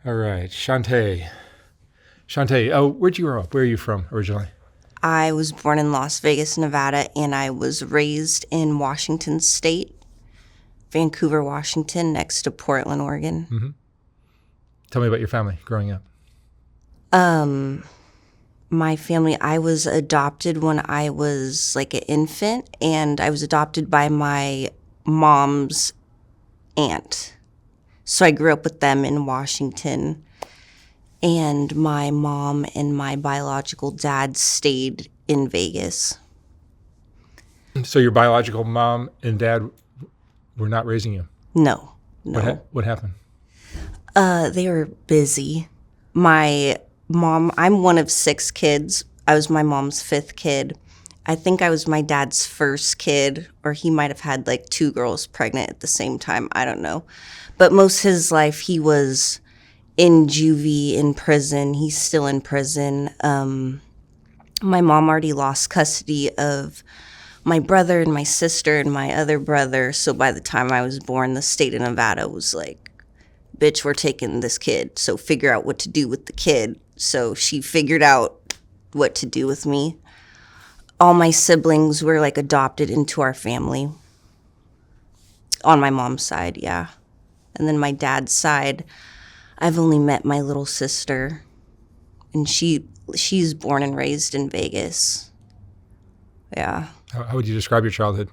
All right, Chanté. Chanté, where'd you grow up? Where are you from originally? I was born in Las Vegas, Nevada, and I was raised in Washington State, Vancouver, Washington, next to Portland, Oregon. Mm-hmm. Tell me about your family growing up. My family, I was adopted when I was like an infant, and I was adopted by my mom's aunt. So I grew up with them in Washington, and my mom and my biological dad stayed in Vegas. So your biological mom and dad were not raising you? No, no. What happened? They were busy. My mom, I'm one of 6 kids. I was my mom's 5th kid. I think I was my dad's first kid, or he might have had like 2 girls pregnant at the same time. I don't know. But most of his life, he was in juvie, in prison. He's still in prison. My mom already lost custody of my brother and my sister and my other brother. So by the time I was born, the state of Nevada was like, bitch, we're taking this kid. So figure out what to do with the kid. So she figured out what to do with me. All my siblings were like adopted into our family. On my mom's side, yeah. And then my dad's side, I've only met my little sister. And she's born and raised in Vegas. Yeah. How would you describe your childhood?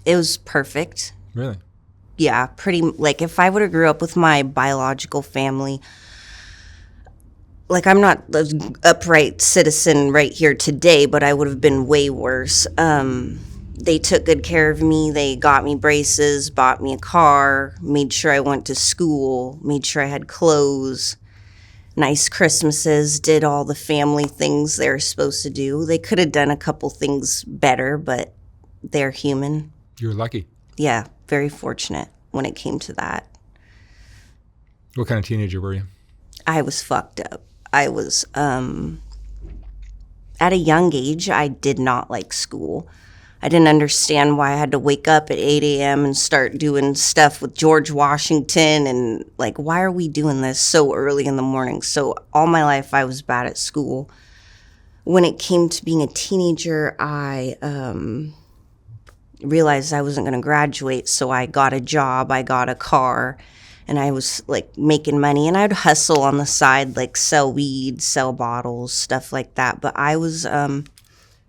It was perfect. Really? Yeah, pretty, like if I would have grew up with my biological family, like I'm not an upright citizen right here today, but I would have been way worse. They took good care of me. They got me braces, bought me a car, made sure I went to school, made sure I had clothes, nice Christmases, did all the family things they were supposed to do. They could have done a couple things better, but they're human. You were lucky. Yeah, very fortunate when it came to that. What kind of teenager were you? I was fucked up. I was, at a young age, I did not like school. I didn't understand why I had to wake up at 8 a.m. and start doing stuff with George Washington and like, why are we doing this so early in the morning? So all my life I was bad at school. When it came to being a teenager, I realized I wasn't going to graduate, so I got a job, I got a car, and I was like making money, and I'd hustle on the side, like sell weed, sell bottles, stuff like that. But I was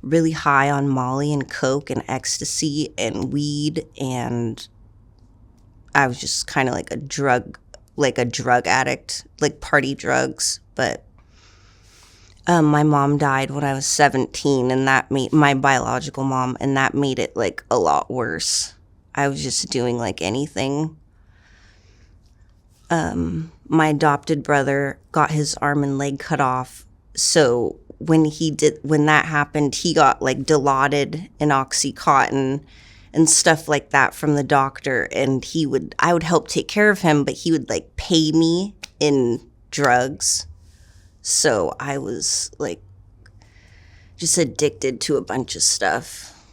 really high on Molly and Coke and ecstasy and weed, and I was just kind of like a drug addict, like party drugs. But my mom died when I was 17, and that made my biological mom, and that made it like a lot worse. I was just doing like anything. My adopted brother got his arm and leg cut off. So when that happened, he got like Dilaudid and Oxycontin and stuff like that from the doctor. And I would help take care of him, but he would like pay me in drugs. So I was like just addicted to a bunch of stuff.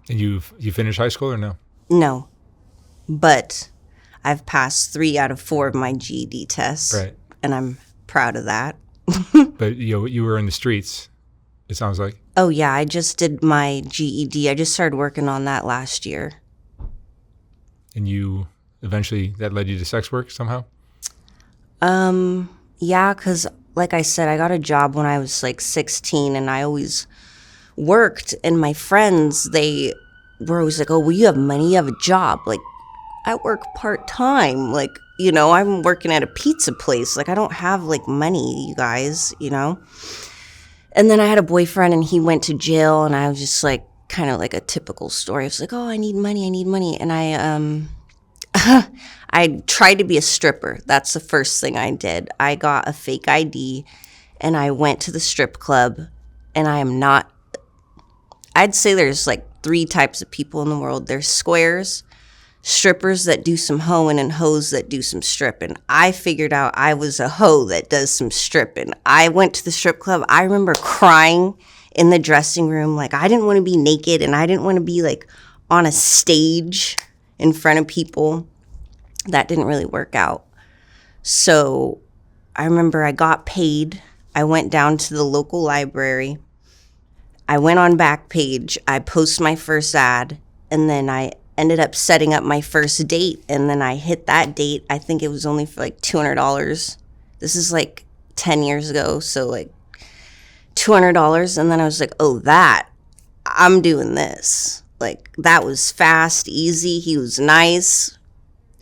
And you finished high school or no? No, but I've passed 3 out of 4 of my GED tests, Right. And I'm proud of that. But you were in the streets, it sounds like. Oh yeah, I just did my GED. I just started working on that last year. And you eventually, that led you to sex work somehow? Yeah, because like I said, I got a job when I was like 16, and I always worked, and my friends, they were always like, oh, well, you have money, you have a job. Like, I work part-time. Like, you know, I'm working at a pizza place. Like, I don't have like money, you guys, you know? And then I had a boyfriend, and he went to jail, and I was just like, kind of like a typical story. I was like, oh, I need money. And I tried to be a stripper. That's the first thing I did. I got a fake ID, and I went to the strip club, and I'd say there's like 3 types of people in the world. There's squares, strippers that do some hoeing, and hoes that do some stripping. I figured out I was a hoe that does some stripping. I went to the strip club. I remember crying in the dressing room. Like, I didn't want to be naked, and I didn't want to be like on a stage in front of people. That didn't really work out. So I remember I got paid. I went down to the local library. I went on Backpage. I posted my first ad, and then I ended up setting up my first date. And then I hit that date. I think it was only for like $200. This is like 10 years ago. So like $200. And then I was like, oh, I'm doing this. Like, that was fast, easy. He was nice.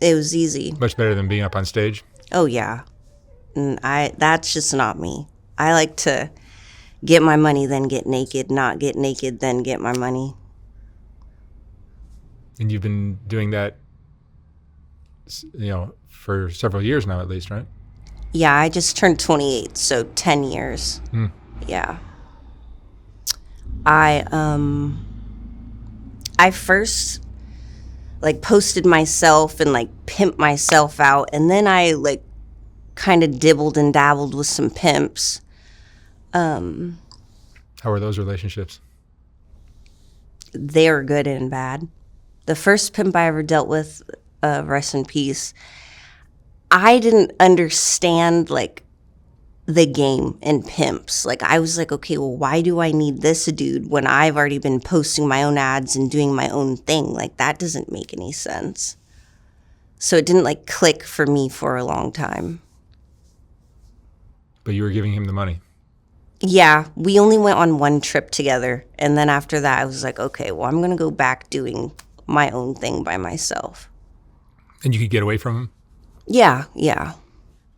It was easy. Much better than being up on stage. Oh, yeah. And that's just not me. I like to get my money, then get naked, not get naked, then get my money. And you've been doing that, for several years now, at least, right? Yeah, I just turned 28, so 10 years. Yeah. I first like posted myself and like pimped myself out, and then I like kind of dibbled and dabbled with some pimps. How are those relationships? They were good and bad. The first pimp I ever dealt with, rest in peace, I didn't understand like the game in pimps. Like, I was like, okay, well, why do I need this dude when I've already been posting my own ads and doing my own thing? Like, that doesn't make any sense. So it didn't like click for me for a long time. But you were giving him the money. Yeah, we only went on one trip together. And then after that, I was like, okay, well, I'm going to go back doing my own thing by myself. And you could get away from him? Yeah.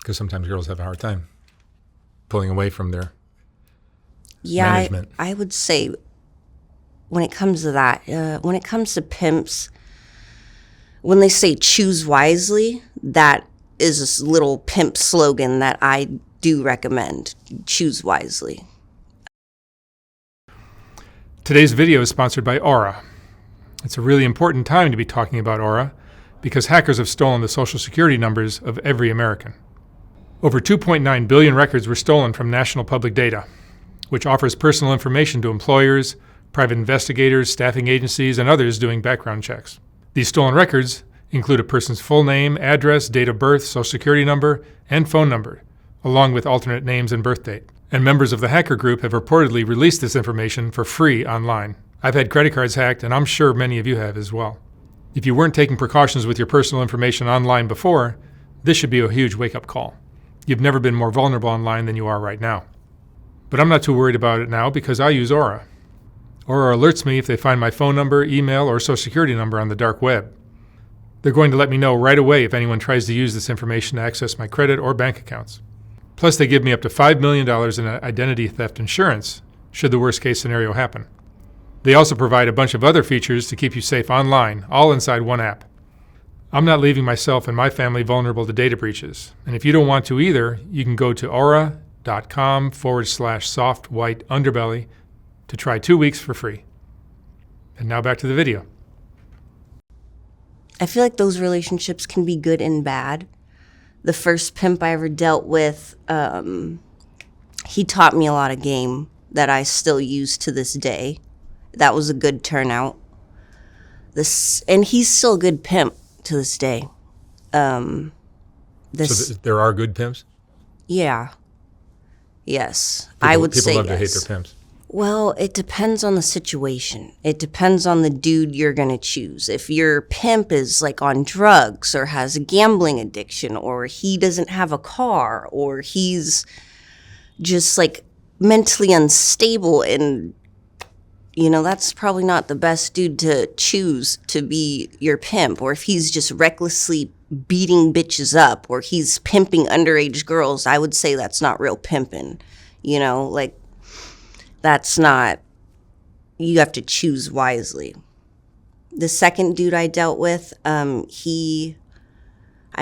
Because sometimes girls have a hard time pulling away from their Yeah, management. I would say when it comes to that, when it comes to pimps, when they say choose wisely, that is a little pimp slogan that I do recommend. Choose wisely. Today's video is sponsored by Aura. It's a really important time to be talking about Aura because hackers have stolen the social security numbers of every American. Over 2.9 billion records were stolen from national public data, which offers personal information to employers, private investigators, staffing agencies, and others doing background checks. These stolen records include a person's full name, address, date of birth, social security number, and phone number, along with alternate names and birth date. And members of the hacker group have reportedly released this information for free online. I've had credit cards hacked, and I'm sure many of you have as well. If you weren't taking precautions with your personal information online before, this should be a huge wake-up call. You've never been more vulnerable online than you are right now. But I'm not too worried about it now because I use Aura. Aura alerts me if they find my phone number, email, or social security number on the dark web. They're going to let me know right away if anyone tries to use this information to access my credit or bank accounts. Plus, they give me up to $5 million in identity theft insurance should the worst case scenario happen. They also provide a bunch of other features to keep you safe online, all inside one app. I'm not leaving myself and my family vulnerable to data breaches. And if you don't want to either, you can go to aura.com/soft white underbelly to try 2 weeks for free. And now back to the video. I feel like those relationships can be good and bad. The first pimp I ever dealt with, he taught me a lot of game that I still use to this day. That was a good turnout. And he's still a good pimp to this day. So there are good pimps? Yeah. Yes. I would say people love to hate yes. their pimps. Well, it depends on the situation. It depends on the dude you're going to choose. If your pimp is like on drugs or has a gambling addiction or he doesn't have a car or he's just like mentally unstable and that's probably not the best dude to choose to be your pimp. Or if he's just recklessly beating bitches up or he's pimping underage girls, I would say that's not real pimping. That's not, you have to choose wisely. The second dude I dealt with, I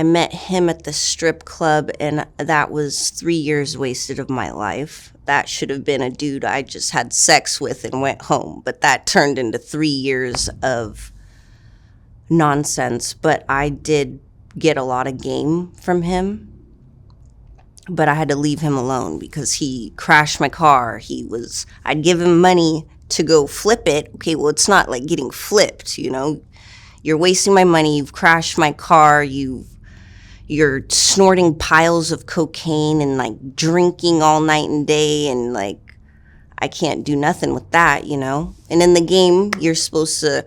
met him at the strip club, and that was 3 years wasted of my life. That should have been a dude I just had sex with and went home, but that turned into 3 years of nonsense. But I did get a lot of game from him, but I had to leave him alone because he crashed my car. I'd give him money to go flip it. Okay, well, it's not like getting flipped, You're wasting my money. You've crashed my car. You're you're snorting piles of cocaine and like drinking all night and day, and like I can't do nothing with that, you know? And in the game, you're supposed to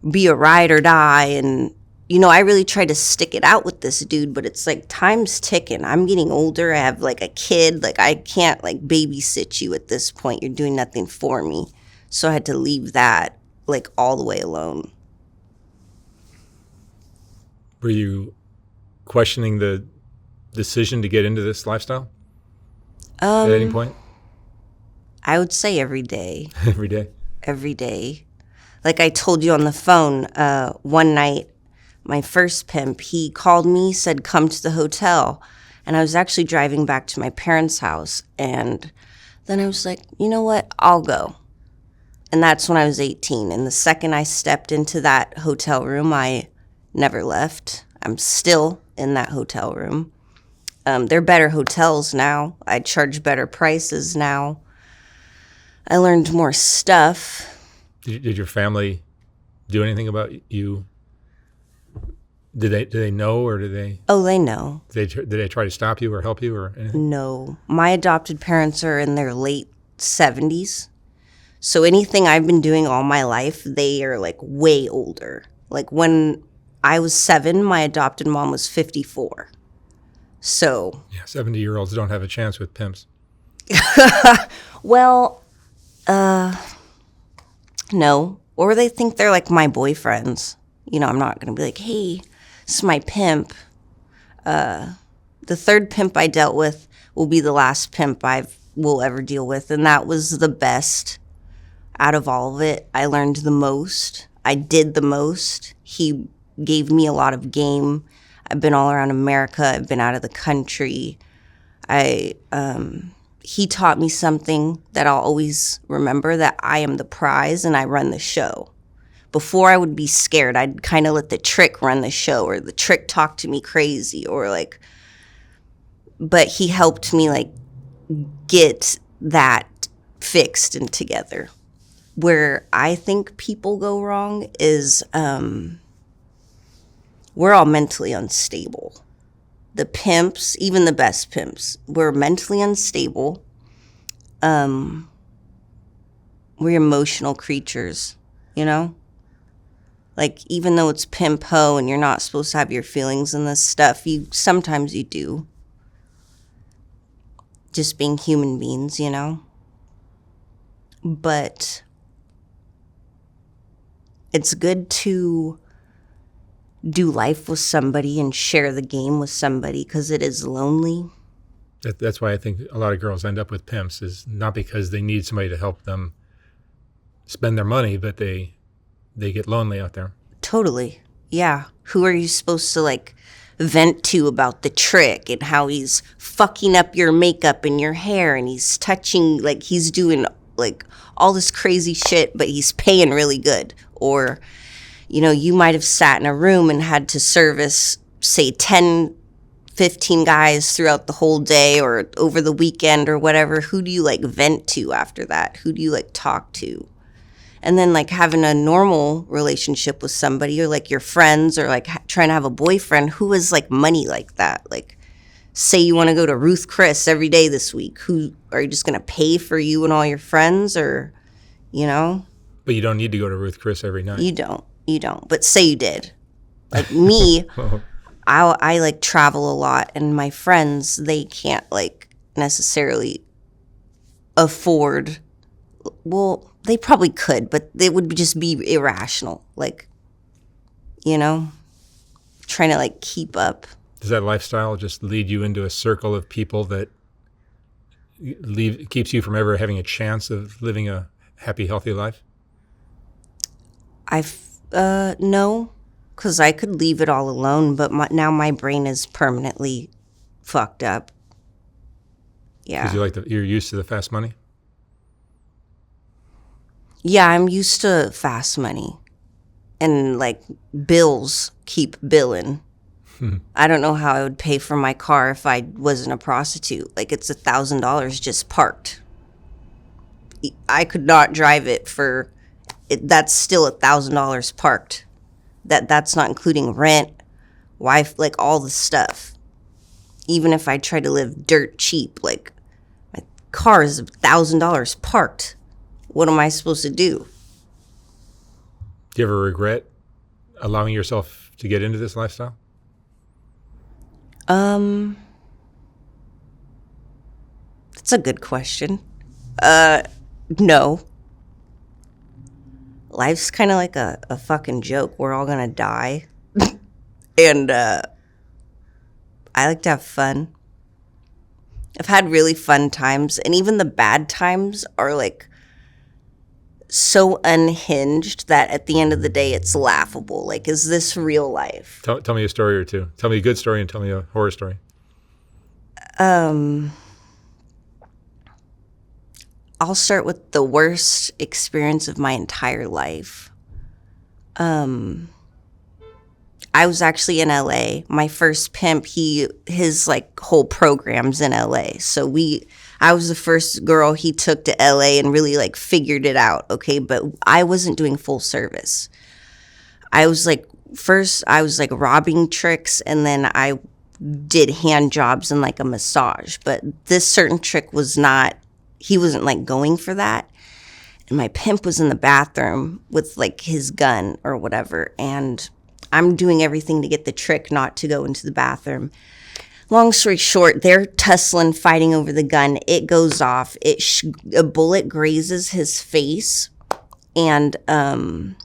be a ride or die, and you know, I really tried to stick it out with this dude, but it's like time's ticking. I'm getting older. I have like a kid. Like I can't like babysit you at this point. You're doing nothing for me. So I had to leave that like all the way alone. Were you questioning the decision to get into this lifestyle at any point? I would say every day. Every day? Every day. Like I told you on the phone, one night, my first pimp, he called me, said, come to the hotel. And I was actually driving back to my parents' house. And then I was like, you know what? I'll go. And that's when I was 18. And the second I stepped into that hotel room, I never left. I'm still in that hotel room. They're better hotels now. I charge better prices now. I learned more stuff. Did your family do anything about you? Did they know, or did they? Oh, they know. Did they try to stop you or help you or anything? No. My adopted parents are in their late 70s. So anything I've been doing all my life, they are like way older. Like when I was 7, my adopted mom was 54. So. Yeah, 70-year-olds don't have a chance with pimps. Well, no. Or they think they're like my boyfriends. You know, I'm not going to be like, hey, this is my pimp. The third pimp I dealt with will be the last pimp I will ever deal with. And that was the best out of all of it. I learned the most. I did the most. He gave me a lot of game. I've been all around America. I've been out of the country. He taught me something that I'll always remember, that I am the prize and I run the show. Before I would be scared, I'd kind of let the trick run the show, or the trick talk to me crazy, or like, but he helped me like get that fixed and together. Where I think people go wrong is we're all mentally unstable. The pimps, even the best pimps, we're mentally unstable. We're emotional creatures, you know? Like, even though it's pimp ho and you're not supposed to have your feelings in this stuff, sometimes you do. Just being human beings, you know? But it's good to do life with somebody and share the game with somebody, because it is lonely. That's why I think a lot of girls end up with pimps, is not because they need somebody to help them spend their money, but they get lonely out there. Totally. Yeah. Who are you supposed to like vent to about the trick and how he's fucking up your makeup and your hair, and he's touching, like he's doing like all this crazy shit, but he's paying really good? Or, you know, you might have sat in a room and had to service, say, 10, 15 guys throughout the whole day or over the weekend or whatever. Who do you like vent to after that? Who do you like talk to? And then like having a normal relationship with somebody, or like your friends, or like trying to have a boyfriend who has like money like that. Like, say you want to go to Ruth Chris every day this week. Who are you just going to pay for you and all your friends, or, you know? But you don't need to go to Ruth Chris every night. You don't. But say you did. Like me, I like travel a lot, and my friends, they can't like necessarily afford. Well, they probably could, but they would just be irrational. Like, you know, trying to like keep up. Does that lifestyle just lead you into a circle of people that keeps you from ever having a chance of living a happy, healthy life? No, because I could leave it all alone, but now my brain is permanently fucked up. Yeah. Because you're used to the fast money? Yeah, I'm used to fast money. And like bills keep billing. I don't know how I would pay for my car if I wasn't a prostitute. Like, it's $1,000 just parked. I could not drive it for that's still $1,000 parked. That's not including rent, wife, like all the stuff. even if I try to live dirt cheap, like my car is $1,000 parked. What am I supposed to do? Do you ever regret allowing yourself to get into this lifestyle? That's a good question. No. Life's kind of like a fucking joke. We're all gonna die. And I like to have fun. I've had really fun times, and even the bad times are like so unhinged that at the end of the day it's laughable. Like, is this real life? Tell me a story or two. Tell me a good story and tell me a horror story. I'll start with the worst experience of my entire life. I was actually in LA. My first pimp, his like whole program's in LA. So I was the first girl he took to LA and really like figured it out. Okay. But I wasn't doing full service. First I was like robbing tricks, and then I did hand jobs and like a massage. But this certain trick he wasn't like going for that. And my pimp was in the bathroom with like his gun or whatever. And I'm doing everything to get the trick not to go into the bathroom. Long story short, they're tussling, fighting over the gun. It goes off. A bullet grazes his face, and the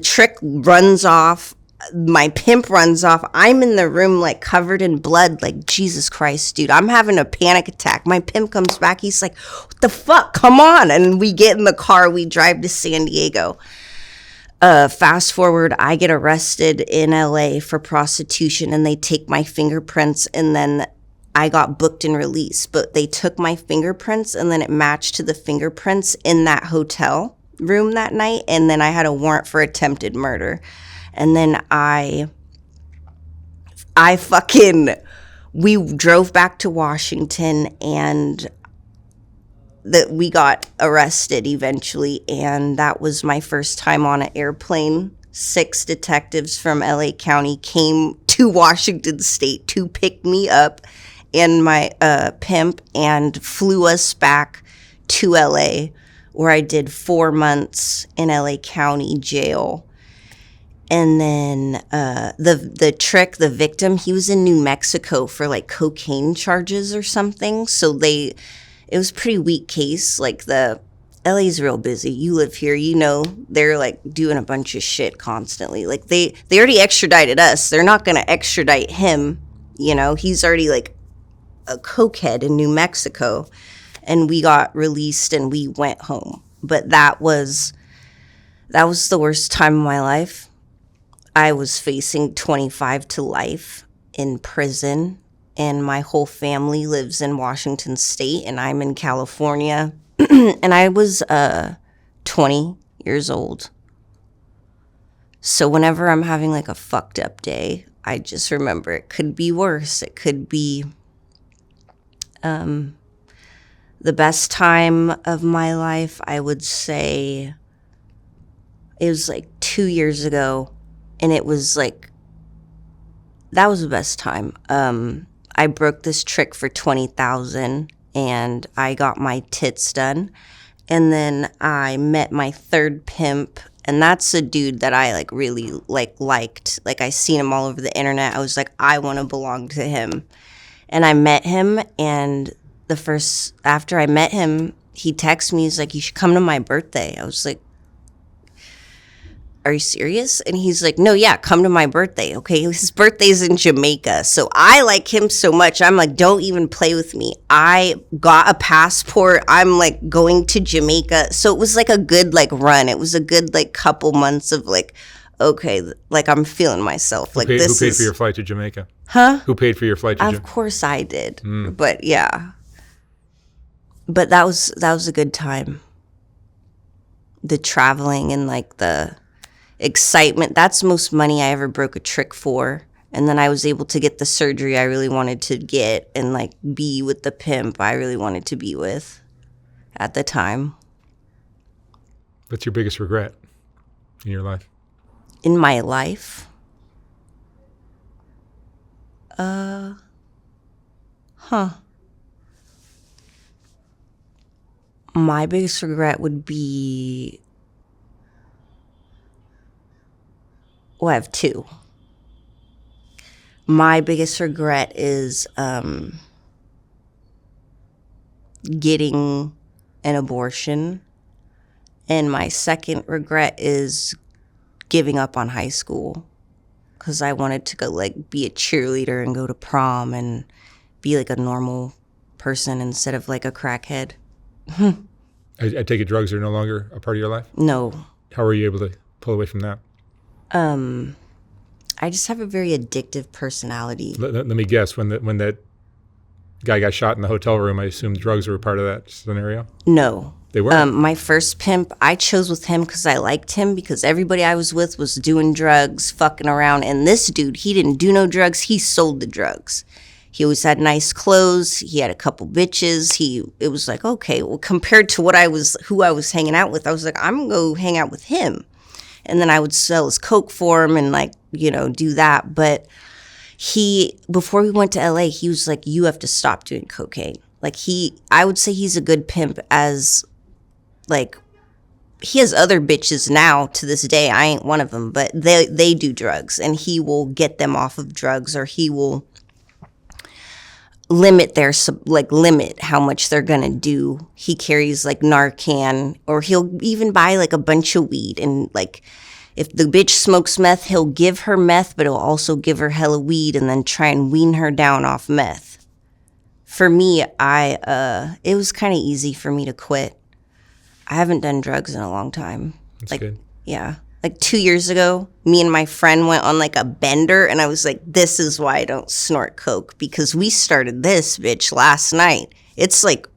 trick runs off. My pimp runs off. I'm in the room like covered in blood, like Jesus Christ, dude. I'm having a panic attack. My pimp comes back. He's like, what the fuck? Come on. And we get in the car. We drive to San Diego. Fast forward, I get arrested in LA for prostitution, and they take my fingerprints, and then I got booked and released. But they took my fingerprints, and then it matched to the fingerprints in that hotel room that night. And then I had a warrant for attempted murder. And then we drove back to Washington, and we got arrested eventually. And that was my first time on an airplane. 6 detectives from LA County came to Washington State to pick me up and my pimp and flew us back to LA, where I did 4 months in LA County jail. And then the victim, he was in New Mexico for like cocaine charges or something. So it was a pretty weak case. Like LA's real busy. You live here, they're like doing a bunch of shit constantly. Like they already extradited us. They're not going to extradite him. He's already like a cokehead in New Mexico. And we got released and we went home. But that was the worst time of my life. I was facing 25 to life in prison, and my whole family lives in Washington State, and I'm in California. And I was 20 years old. So whenever I'm having like a fucked up day, I just remember it could be worse. It could be the best time of my life. I would say it was like 2 years ago. And it was like, that was the best time. I broke this trick for $20,000, and I got my tits done. And then I met my third pimp, and that's a dude that I like really liked. Like, I seen him all over the internet. I was like, I want to belong to him. And I met him, and after I met him, he texted me. He's like, you should come to my birthday. I was like, are you serious? And he's like, no, yeah, come to my birthday, okay? His birthday's in Jamaica. So I like him so much. I'm like, don't even play with me. I got a passport. I'm like going to Jamaica. So it was like a good like run. It was a good like couple months of like, okay, like I'm feeling myself. Who paid for your flight to Jamaica? Huh? Who paid for your flight to Jamaica? Of course I did. But yeah. But that was a good time. The traveling and like the excitement. That's the most money I ever broke a trick for. And then I was able to get the surgery I really wanted to get and like be with the pimp I really wanted to be with at the time. What's your biggest regret in your life? In my life? My biggest regret would be, well, I have two. My biggest regret is getting an abortion. And my second regret is giving up on high school, because I wanted to go like be a cheerleader and go to prom and be like a normal person instead of like a crackhead. I take it drugs are no longer a part of your life? No. How were you able to pull away from that? I just have a very addictive personality. Let me guess, when that guy got shot in the hotel room, I assume drugs were a part of that scenario? No. They were? My first pimp, I chose with him because I liked him, because everybody I was with was doing drugs, fucking around. And this dude, he didn't do no drugs. He sold the drugs. He always had nice clothes. He had a couple bitches. It was like, okay, well, compared to who I was hanging out with, I was like, I'm going to go hang out with him. And then I would sell his coke for him and like, do that. But before we went to LA, he was like, you have to stop doing cocaine. Like I would say he's a good pimp, as like, he has other bitches now to this day. I ain't one of them, but they do drugs, and he will get them off of drugs, or he will limit how much they're gonna do. He carries like Narcan, or he'll even buy like a bunch of weed, and like if the bitch smokes meth, he'll give her meth, but he'll also give her hella weed and then try and wean her down off meth. For me, it was kind of easy for me to quit. I haven't done drugs in a long time. That's good. Yeah. Like 2 years ago, me and my friend went on like a bender, and I was like, this is why I don't snort coke, because we started this bitch last night. It's like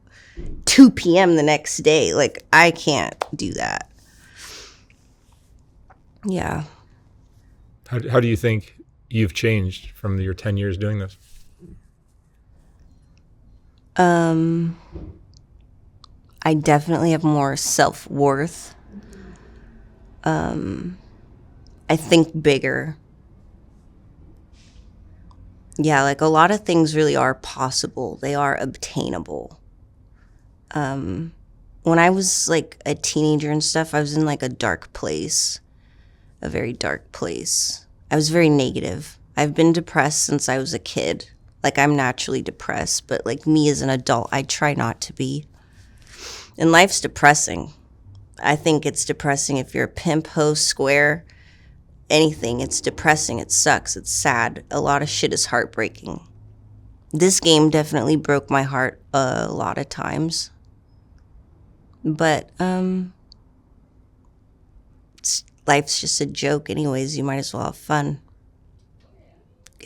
2 p.m. the next day. Like, I can't do that. Yeah. How do you think you've changed from your 10 years doing this? I definitely have more self-worth. I think bigger. Yeah, like a lot of things really are possible. They are obtainable. When I was like a teenager and stuff, I was in like a very dark place. I was very negative. I've been depressed since I was a kid. Like, I'm naturally depressed, but like me as an adult, I try not to be. And life's depressing. I think it's depressing if you're a pimp, hoe, square, anything. It's depressing. It sucks. It's sad. A lot of shit is heartbreaking. This game definitely broke my heart a lot of times. But life's just a joke anyways. You might as well have fun.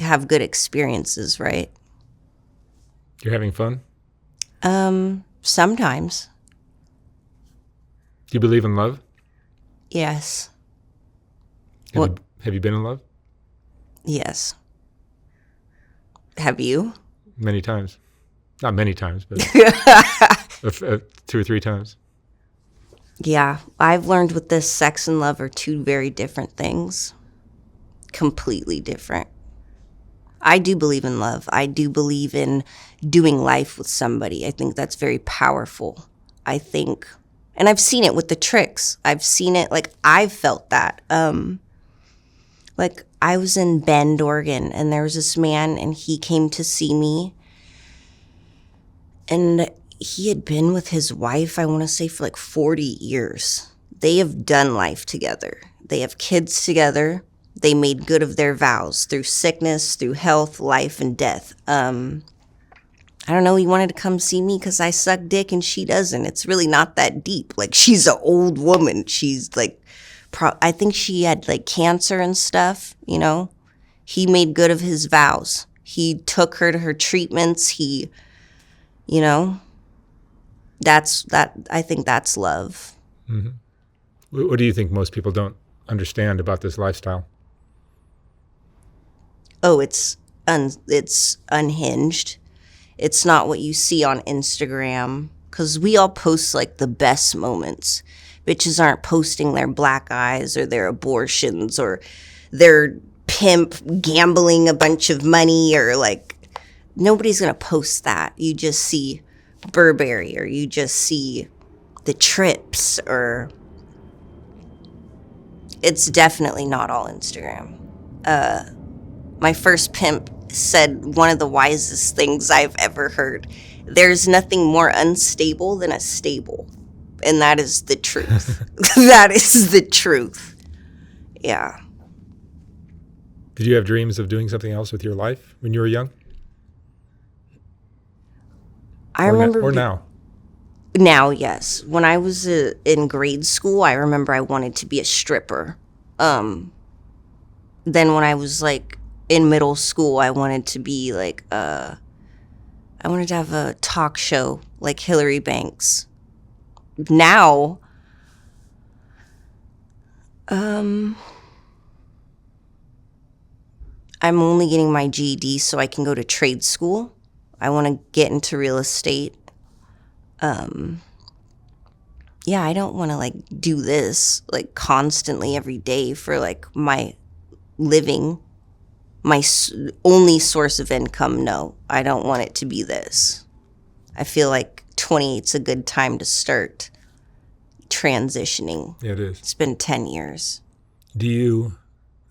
Have good experiences, right? You're having fun? Sometimes. Do you believe in love? Yes. Have you been in love? Yes. Have you? Many times. Not many times, but 2 or 3 times. Yeah. I've learned with this, sex and love are two very different things. Completely different. I do believe in love. I do believe in doing life with somebody. I think that's very powerful. I think, and I've seen it with the tricks. I've seen it, like, I've felt that. Like, I was in Bend, Oregon, and there was this man, and he came to see me. And he had been with his wife, I want to say, for like 40 years. They have done life together. They have kids together. They made good of their vows through sickness, through health, life, and death. I don't know, he wanted to come see me because I suck dick and she doesn't. It's really not that deep. Like, she's an old woman. She's like, I think she had like cancer and stuff, you know. He made good of his vows. He took her to her treatments. He, you know, I think that's love. Mm-hmm. What do you think most people don't understand about this lifestyle? Oh, it's unhinged. It's not what you see on Instagram, because we all post like the best moments. Bitches aren't posting their black eyes or their abortions or their pimp gambling a bunch of money or like nobody's going to post that. You just see Burberry, or you just see the trips, or it's definitely not all Instagram. My first pimp said one of the wisest things I've ever heard. There's nothing more unstable than a stable. And that is the truth. That is the truth. Yeah. Did you have dreams of doing something else with your life when you were young? I remember. Or now? Now, yes. When I was in grade school, I remember I wanted to be a stripper. Then when I was like in middle school, I wanted to be like, I wanted to have a talk show like Hillary Banks. Now, I'm only getting my GED so I can go to trade school. I want to get into real estate. Yeah, I don't want to like do this like constantly every day for like my living, my only source of income. No, I don't want it to be this. I feel like 28's a good time to start transitioning. Yeah, it is. It's been 10 years. Do you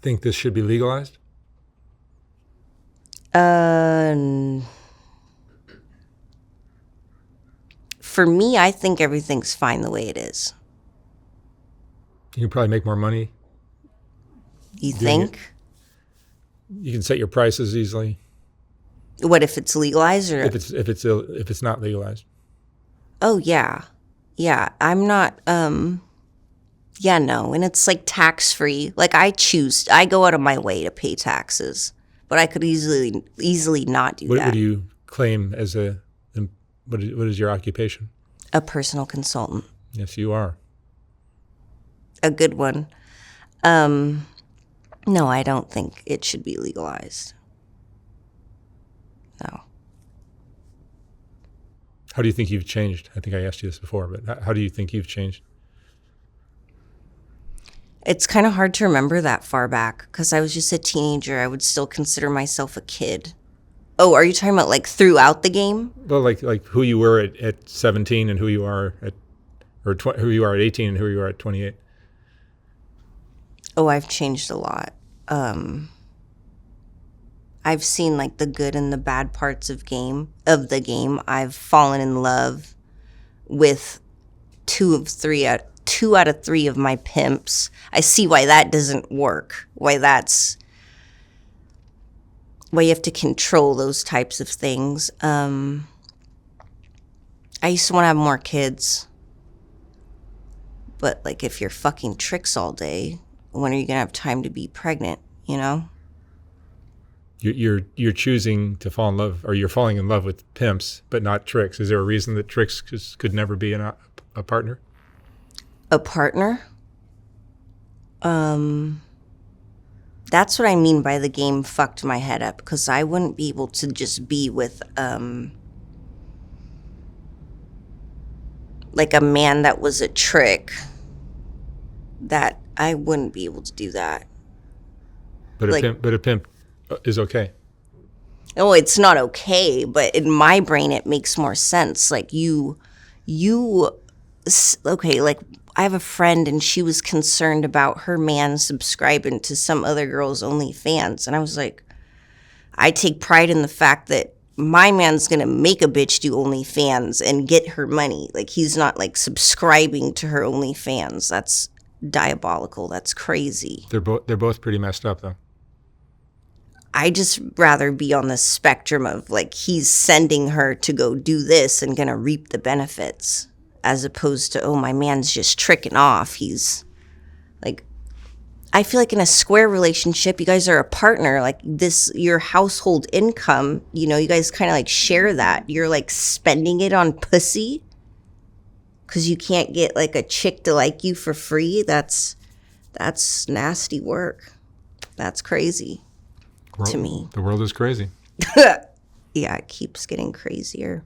think this should be legalized? For me, I think everything's fine the way it is. You can probably make more money. You think? You can set your prices easily. What if it's legalized, or if it's not legalized? Oh yeah, I'm not. Yeah, no, and it's like tax free. Like I go out of my way to pay taxes, but I could easily not do that. What do you claim as what is your occupation? A personal consultant. Yes, you are. A good one. No, I don't think it should be legalized. No. How do you think you've changed? I think I asked you this before, but how do you think you've changed? It's kind of hard to remember that far back because I was just a teenager. I would still consider myself a kid. Oh, are you talking about like throughout the game? Well, like who you were at 17 and who you are at, who you are at 18 and who you are at 28. Oh, I've changed a lot. I've seen like the good and the bad parts of the game. I've fallen in love with two out of three of my pimps. I see why that doesn't work. Why you have to control those types of things. I used to want to have more kids. But like if you're fucking tricks all day, when are you gonna have time to be pregnant, you know? You're choosing to fall in love, or you're falling in love with pimps, but not tricks. Is there a reason that tricks could never be a partner? A partner? That's what I mean by the game fucked my head up, because I wouldn't be able to just be with like a man that was a trick. That I wouldn't be able to do that. But a pimp is okay. Oh, it's not okay, but in my brain it makes more sense. Like okay, like I have a friend and she was concerned about her man subscribing to some other girl's OnlyFans. And I was like, I take pride in the fact that my man's going to make a bitch do OnlyFans and get her money. Like he's not like subscribing to her OnlyFans. That's diabolical. That's crazy. They're both pretty messed up though. I just rather be on the spectrum of like he's sending her to go do this and going to reap the benefits, as opposed to, oh, my man's just tricking off. He's like, I feel like in a square relationship, you guys are a partner. Like this, your household income, you know, you guys kind of like share that. You're like spending it on pussy because you can't get like a chick to like you for free. That's nasty work. That's crazy to me. The world is crazy. Yeah, it keeps getting crazier.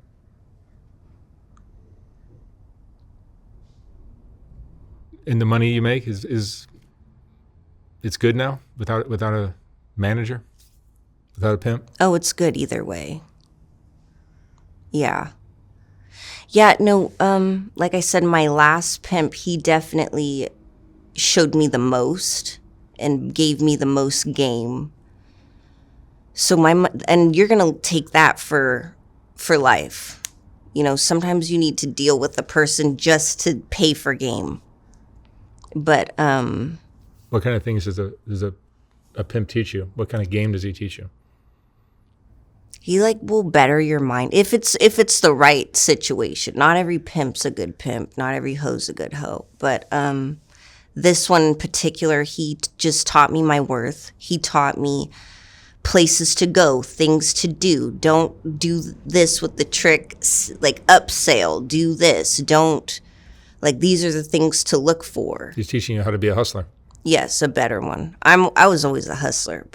And the money you make is it's good now without a manager, without a pimp? Oh, it's good either way. Yeah. Yeah, no, like I said, my last pimp, he definitely showed me the most and gave me the most game. So and you're going to take that for life. You know, sometimes you need to deal with a person just to pay for game. But What kind of things does a pimp teach you? What kind of game does he teach you? he like will better your mind if it's the right situation. Not every pimp's a good pimp. Not every hoe's a good hoe. But this one in particular, he just taught me my worth. He taught me places to go, things to do. Don't do this with the trick, like upsell. Do this. Don't, like, these are the things to look for. He's teaching you how to be a hustler. Yes, a better one. I was always a hustler,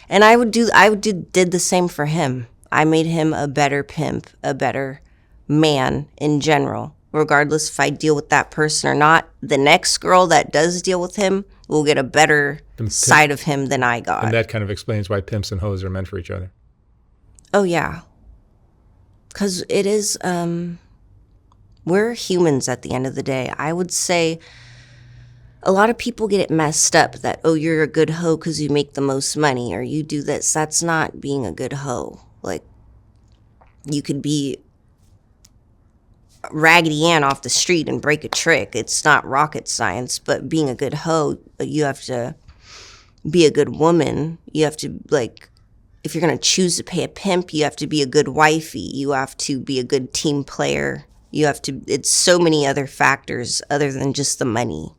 and did the same for him. I made him a better pimp, a better man in general. Regardless if I deal with that person or not, the next girl that does deal with him will get a better side of him than I got. And that kind of explains why pimps and hoes are meant for each other. Oh, yeah. Because it is, we're humans at the end of the day. I would say a lot of people get it messed up that, oh, you're a good hoe because you make the most money or you do this. That's not being a good hoe. Like, you could be Raggedy Ann off the street and break a trick. It's not rocket science, but being a good hoe, you have to be a good woman. You have to, like, if you're going to choose to pay a pimp, you have to be a good wifey. You have to be a good team player. You have to, it's so many other factors other than just the money.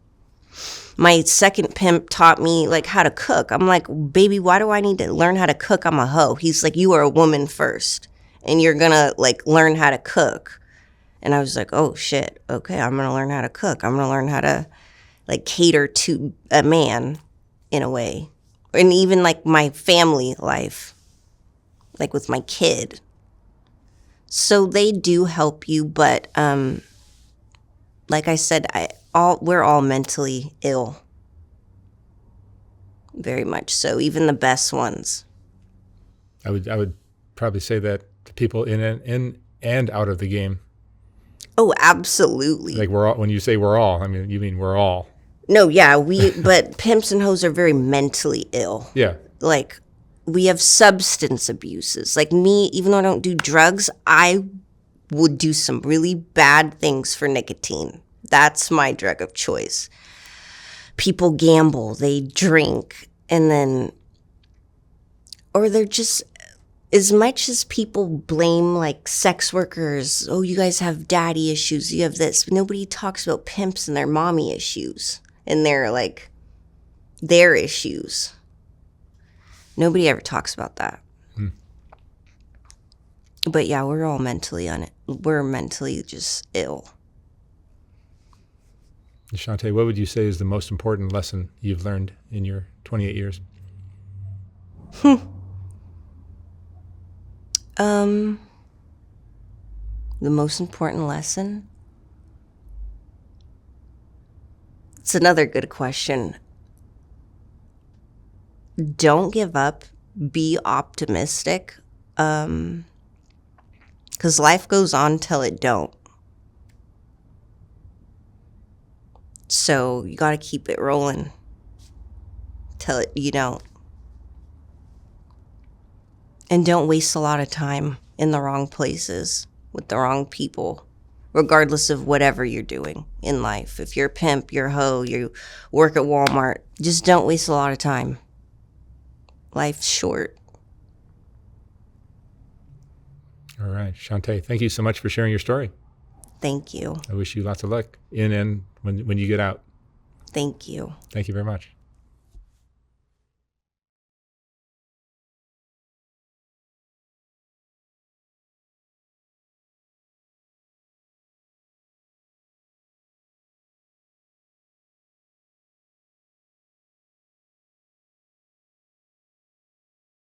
My second pimp taught me, like, how to cook. I'm like, baby, why do I need to learn how to cook? I'm a hoe. He's like, you are a woman first, and you're going to, like, learn how to cook. And I was like, oh, shit, okay, I'm going to learn how to cook. I'm going to learn how to, like, cater to a man in a way. And even, like, my family life, like with my kid. So they do help you, but like I said, we're all mentally ill. Very much so, even the best ones. I would probably say that to people in and out of the game. Oh, absolutely. Like, we're all, when you say we're all, I mean, you mean we're all. No, yeah, but pimps and hoes are very mentally ill. Yeah. Like, we have substance abuses. Like me, even though I don't do drugs, I would do some really bad things for nicotine. That's my drug of choice. People gamble, they drink, and then, or they're just, as much as people blame, like, sex workers, oh, you guys have daddy issues, you have this, nobody talks about pimps and their mommy issues and their, like, their issues. Nobody ever talks about that. But yeah, we're all mentally we're mentally just ill. Chanté, what would you say is the most important lesson you've learned in your 28 years? The most important lesson? It's another good question. Don't give up. Be optimistic. 'Cause life goes on till it don't. So you got to keep it rolling till you don't. And don't waste a lot of time in the wrong places with the wrong people, regardless of whatever you're doing in life. If you're a pimp, you're a hoe, you work at Walmart, just don't waste a lot of time. Life's short. All right. Chanté, thank you so much for sharing your story. Thank you. I wish you lots of luck in and when you get out. Thank you. Thank you very much.